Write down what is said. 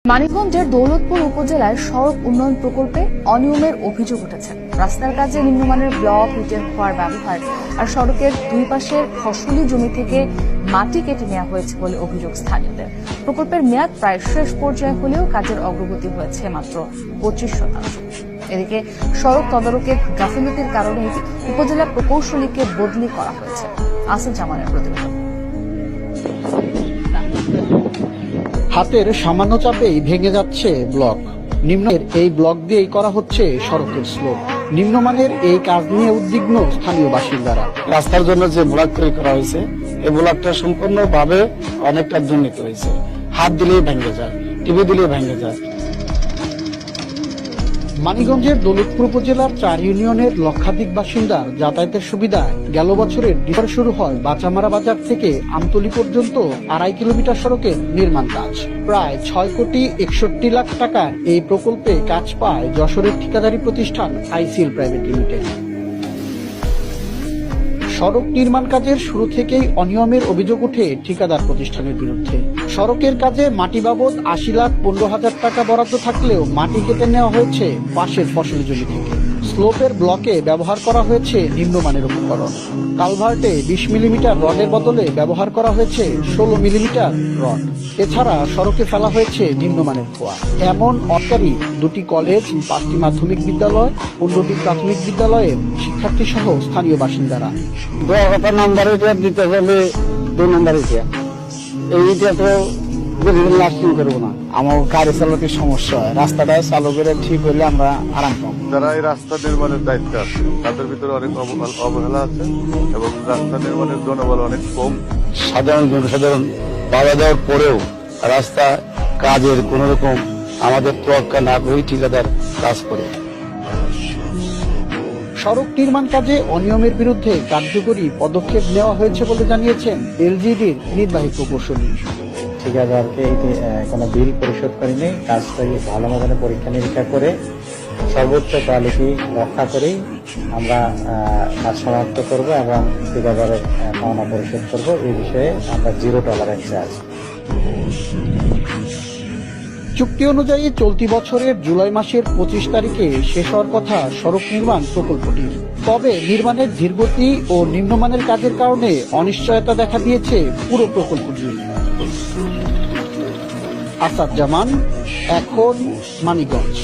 মানিকগঞ্জের দৌলতপুর উপজেলায় সড়ক উন্নয়ন প্রকল্পে অনিয়মের অভিযোগ উঠেছে। রাস্তার কাজে নিম্নমানের ব্লক, ইটের খোয়ার ব্যবহার আর সড়কের দুই পাশের ফসলি জমি থেকে মাটি কেটে নেওয়া হয়েছে বলে অভিযোগ স্থানীয়দের। প্রকল্পের মেয়াদ প্রায় শেষ পর্যায়ে হলেও কাজের অগ্রগতি হয়েছে মাত্র 25%। এদিকে সড়ক তদারকের গাফিলতির কারণে উপজেলা প্রকৌশলীকে বদলি করা হয়েছে। আসিফ জামানের প্রতিবেদন। হাতের সামান্য চাপেই ভেঙে যাচ্ছে ব্লক। নিম্নের এই ব্লক দিয়েই করা হচ্ছে সড়কের স্লোপ। নিম্নমানের এই কাজ নিয়ে উদ্বিগ্ন স্থানীয় বাসিন্দারা। রাস্তার জন্য যে ব্লক তৈরি করা হয়েছে এই ব্লকটা সম্পূর্ণভাবে অনেকটা দুর্নীতি হয়েছে। হাত দিলেই ভেঙে যায়, টিভি দিলেই ভেঙে যায়। মানিকগঞ্জের দৌলতপুর উপজেলার 4 ইউনিয়নের লক্ষাধিক বাসিন্দার যাতায়াতের সুবিধায় গেল বছরের ডিসেম্বরে শুরু হয় বাচামারা বাজার থেকে আমতলী পর্যন্ত 2.5 কিলোমিটার সড়কের নির্মাণ কাজ। প্রায় 6 কোটি 61 লাখ টাকার এই প্রকল্পে কাজ পায় যশোরের ঠিকাদারি প্রতিষ্ঠান আইসিএল প্রাইভেট লিমিটেড। সড়ক নির্মাণ কাজের শুরু থেকেই অনিয়মের অভিযোগ ওঠে ঠিকাদার প্রতিষ্ঠানের বিরুদ্ধে। সড়কের কাজে মাটি বাবদ 80,15,000 টাকা বরাদ্দ থাকলেও মাটি কেটে নেওয়া হয়েছে পাশের ফসলি জমি থেকে। স্লোপের ব্লকে ব্যবহার করা হয়েছে নিম্নমানের উপকরণ। কালভার্টে 20 মিলিমিটার রডের বদলে ব্যবহার করা হয়েছে 16 মিলিমিটার রড। এছাড়া সড়কে ফেলা হয়েছে নিম্নমানের খোয়া। এমন অটকারী 2টি কলেজ, 5টি মাধ্যমিক বিদ্যালয়, 15টি প্রাথমিক বিদ্যালয়ের শিক্ষার্থী সহ স্থানীয় বাসিন্দারা। নাম্বার দিতে হলে 2 নাম্বার এইটা তো লাস্টিং করবো না। আমার গাড়ি চালকের সমস্যা হয়, রাস্তাটা চালকের ঠিক হলে আমরা আরাম পাবো। যারা এই রাস্তা নির্মাণের দায়িত্বে আছে তাদের ভিতরে অনেক অবহেলা আছে এবং রাস্তা নির্মাণের জনবল অনেক কম। সাধারণ জনসাধারণ পাওয়া যাওয়ার পরেও রাস্তা কাজের কোন রকম আমাদের তোয়াক্কা না করেই ঠিকাদার কাজ করে। সড়ক নির্মাণ কাজে অনিয়মের বিরুদ্ধে কার্যকরী পদক্ষেপ নেওয়া হয়েছে বলে জানিয়েছেন এলজিডির নির্বাহী প্রকৌশলী। ঠিকাদারকে কোনো বিল পরিশোধ করিনি, কাজটাই ভালো মতনে পরীক্ষা নিরীক্ষা করে সর্বোচ্চ কোয়ালিটি রক্ষা করেই আমরা কাজ সমাপ্ত করব এবং ঠিকাদারের পাওনা পরিশোধ করব। এই বিষয়ে আমরা 0 টলারেন্সে আছি। চুক্তি অনুযায়ী চলতি বছরের জুলাই মাসের 25 তারিখে শেষ হওয়ার কথা সড়ক নির্মাণ প্রকল্পটির। তবে নির্মাণের ধীরগতি ও নিম্নমানের কাজের কারণে অনিশ্চয়তা দেখা দিয়েছে পুরো প্রকল্পটি। আসাদ জামান, এখন মানিকগঞ্জ।